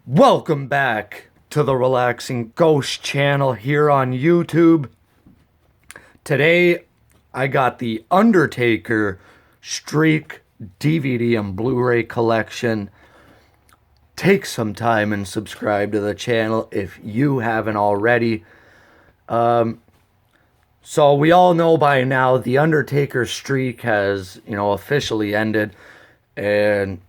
Welcome back to the Relaxing Ghost channel here on YouTube. Today, I got the Undertaker Streak DVD and Blu-ray collection. Take some time and subscribe to the channel if you haven't already. So we all know by now the Undertaker streak has, officially ended. And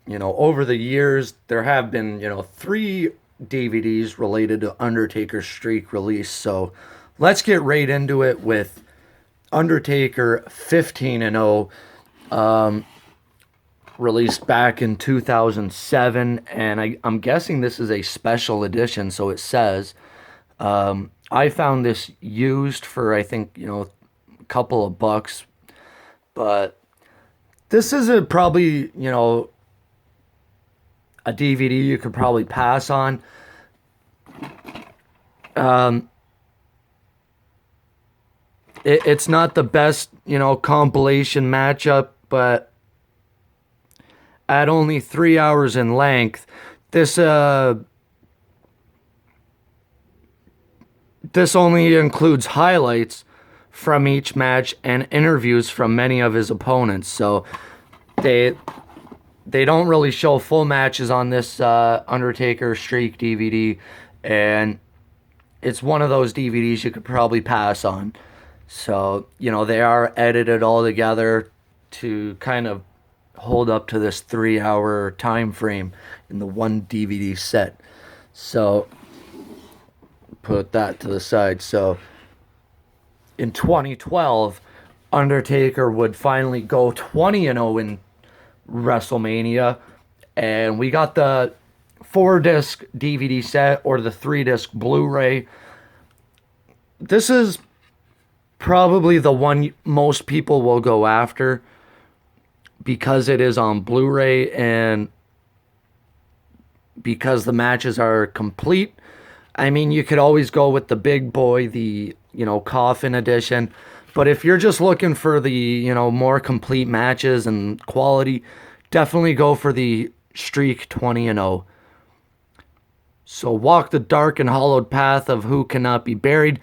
over the years, there have been, 3 DVDs related to Undertaker streak release. So let's get right into it with Undertaker 15-0, released back in 2007. And I'm guessing this is a special edition, so it says. I found this used for, I think, a couple of bucks. But this isn't probably, a DVD you could probably pass on. It's not the best, compilation matchup, but at only 3 hours in length, this only includes highlights from each match and interviews from many of his opponents. So they don't really show full matches on this Undertaker Streak DVD, and it's one of those DVDs you could probably pass on. So, they are edited all together to kind of hold up to this 3-hour time frame in the one DVD set. So, put that to the side. So, in 2012, Undertaker would finally go 20-0 in WrestleMania, and we got the 4-disc DVD set or the 3-disc Blu-ray. This is probably the one most people will go after because it is on Blu-ray and because the matches are complete. I mean, you could always go with the big boy, the, coffin edition. But if you're just looking for the, more complete matches and quality, definitely go for the Streak 20-0. So walk the dark and hollowed path of who cannot be buried.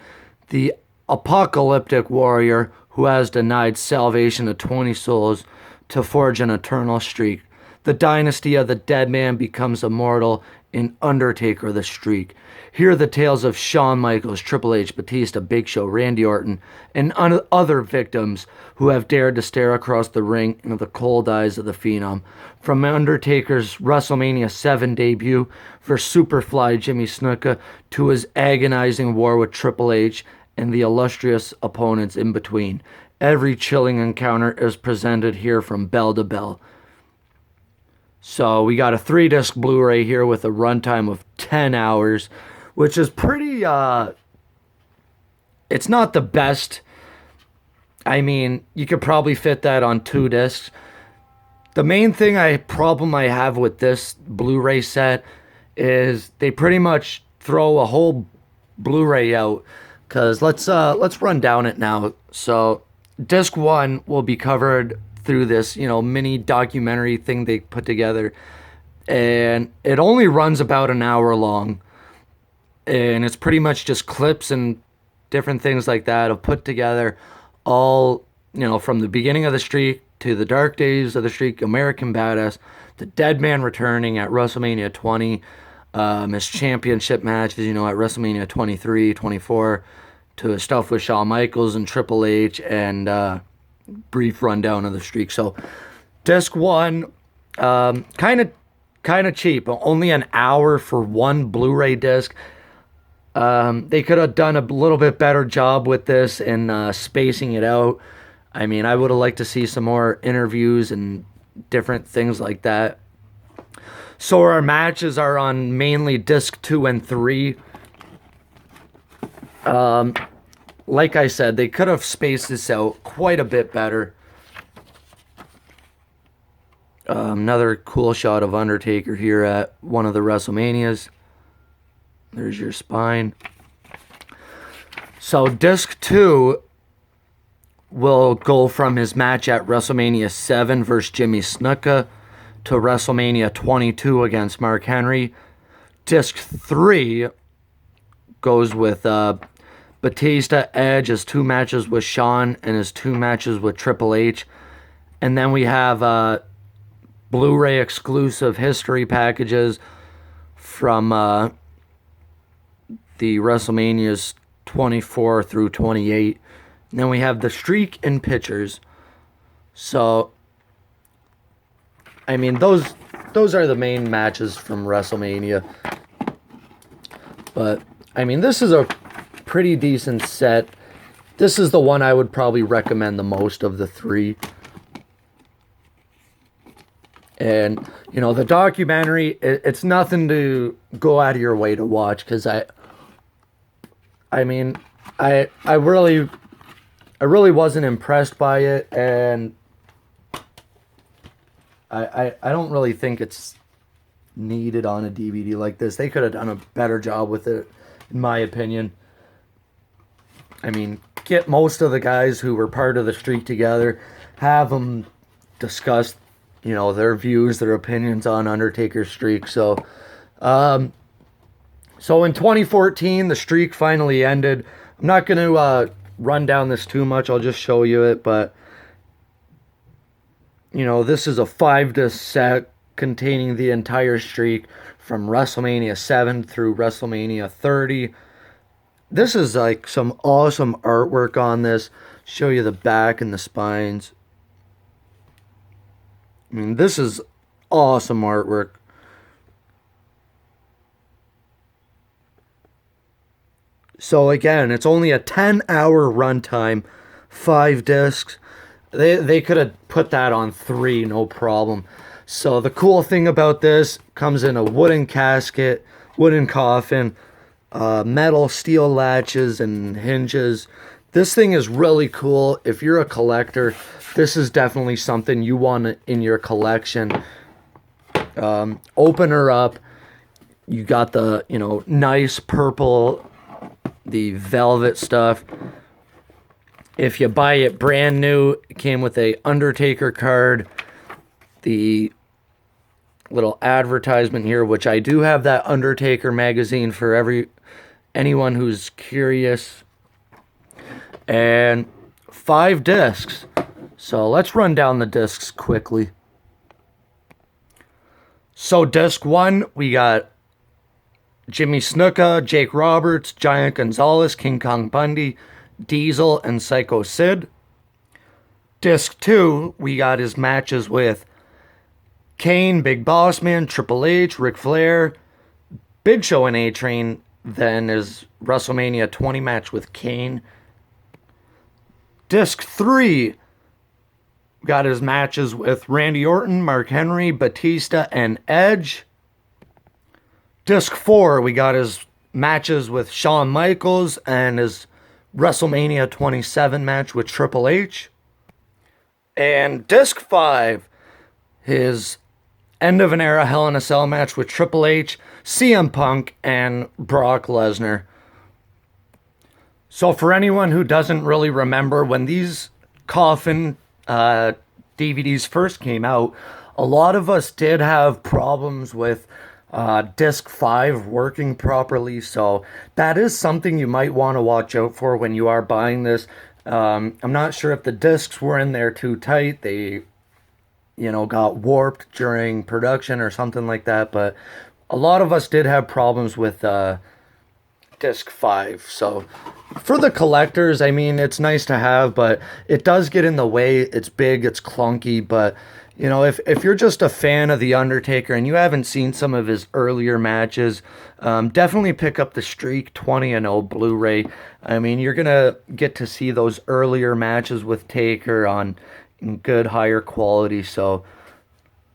The apocalyptic warrior who has denied salvation to 20 souls to forge an eternal streak. The dynasty of the dead man becomes immortal in Undertaker the Streak. Hear the tales of Shawn Michaels, Triple H, Batista, Big Show, Randy Orton, and other victims who have dared to stare across the ring into the cold eyes of the Phenom. From Undertaker's WrestleMania 7 debut for Superfly Jimmy Snuka to his agonizing war with Triple H and the illustrious opponents in between. Every chilling encounter is presented here from bell to bell. So we got a 3-disc Blu-ray here with a runtime of 10 hours, which is pretty, it's not the best. I mean, you could probably fit that on 2 discs. The main problem I have with this Blu-ray set is they pretty much throw a whole Blu-ray out. Because let's run down it now. So disc 1 will be covered through this, mini documentary thing they put together. And it only runs about an hour long. And it's pretty much just clips and different things like that of put together all, from the beginning of the streak to the dark days of the streak, American Badass, the Dead Man returning at WrestleMania 20, his championship matches, at WrestleMania 23, 24, to his stuff with Shawn Michaels and Triple H, and brief rundown of the streak. So, disc 1, kind of cheap, only an hour for one Blu-ray disc. They could have done a little bit better job with this and spacing it out. I mean, I would have liked to see some more interviews and different things like that. So our matches are on mainly disc 2 and 3. Like I said, they could have spaced this out quite a bit better. Another cool shot of Undertaker here at one of the WrestleManias. There's your spine. So disc 2 will go from his match at WrestleMania 7 versus Jimmy Snuka to WrestleMania 22 against Mark Henry. Disc 3 goes with Batista, Edge, his 2 matches with Shawn, and his 2 matches with Triple H. And then we have Blu-ray exclusive history packages from the WrestleManias 24 through 28. And then we have the streak in pictures. So, I mean, those are the main matches from WrestleMania. But, I mean, this is a pretty decent set. This is the one I would probably recommend the most of the 3. And, you know, the documentary, it's nothing to go out of your way to watch, because I really wasn't impressed by it, and I don't really think it's needed on a DVD like this. They could have done a better job with it, in my opinion. I mean, get most of the guys who were part of the streak together, have them discuss, you know, their views, their opinions on Undertaker's streak. So in 2014, the streak finally ended. I'm not going to run down this too much. I'll just show you it. But, you know, this is a 5-disc set containing the entire streak from WrestleMania 7 through WrestleMania 30. This is like some awesome artwork on this. Show you the back and the spines. I mean, this is awesome artwork. So again, it's only a 10-hour runtime, 5 discs. They could have put that on 3, no problem. So the cool thing about this, comes in a wooden casket, wooden coffin, metal steel latches and hinges. This thing is really cool. If you're a collector, this is definitely something you want in your collection. Open her up. You got the, you know, nice purple, the velvet stuff. If you buy it brand new, it came with a Undertaker card, the little advertisement here, which I do have that Undertaker magazine for anyone who's curious, and 5 discs. So let's run down the discs quickly. So disc 1, we got Jimmy Snuka, Jake Roberts, Giant Gonzalez, King Kong Bundy, Diesel, and Psycho Sid. Disc 2, we got his matches with Kane, Big Boss Man, Triple H, Ric Flair, Big Show, and A-Train. Then his WrestleMania 20 match with Kane. Disc 3, got his matches with Randy Orton, Mark Henry, Batista, and Edge. Disc 4, we got his matches with Shawn Michaels and his WrestleMania 27 match with Triple H. And Disc 5, his end of an era Hell in a Cell match with Triple H, CM Punk, and Brock Lesnar. So for anyone who doesn't really remember, when these coffin DVDs first came out, a lot of us did have problems with disc 5 working properly. So that is something you might want to watch out for when you are buying this. I'm not sure if the discs were in there too tight. They, you know, got warped during production or something like that. But a lot of us did have problems with disc 5. So for the collectors, I mean, it's nice to have, but it does get in the way. It's big, it's clunky, but you know, if you're just a fan of The Undertaker and you haven't seen some of his earlier matches, definitely pick up the Streak 20-0 Blu-ray. I mean, you're going to get to see those earlier matches with Taker in good, higher quality. So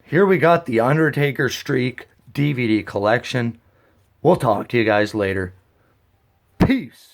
here we got the Undertaker Streak DVD collection. We'll talk to you guys later. Peace.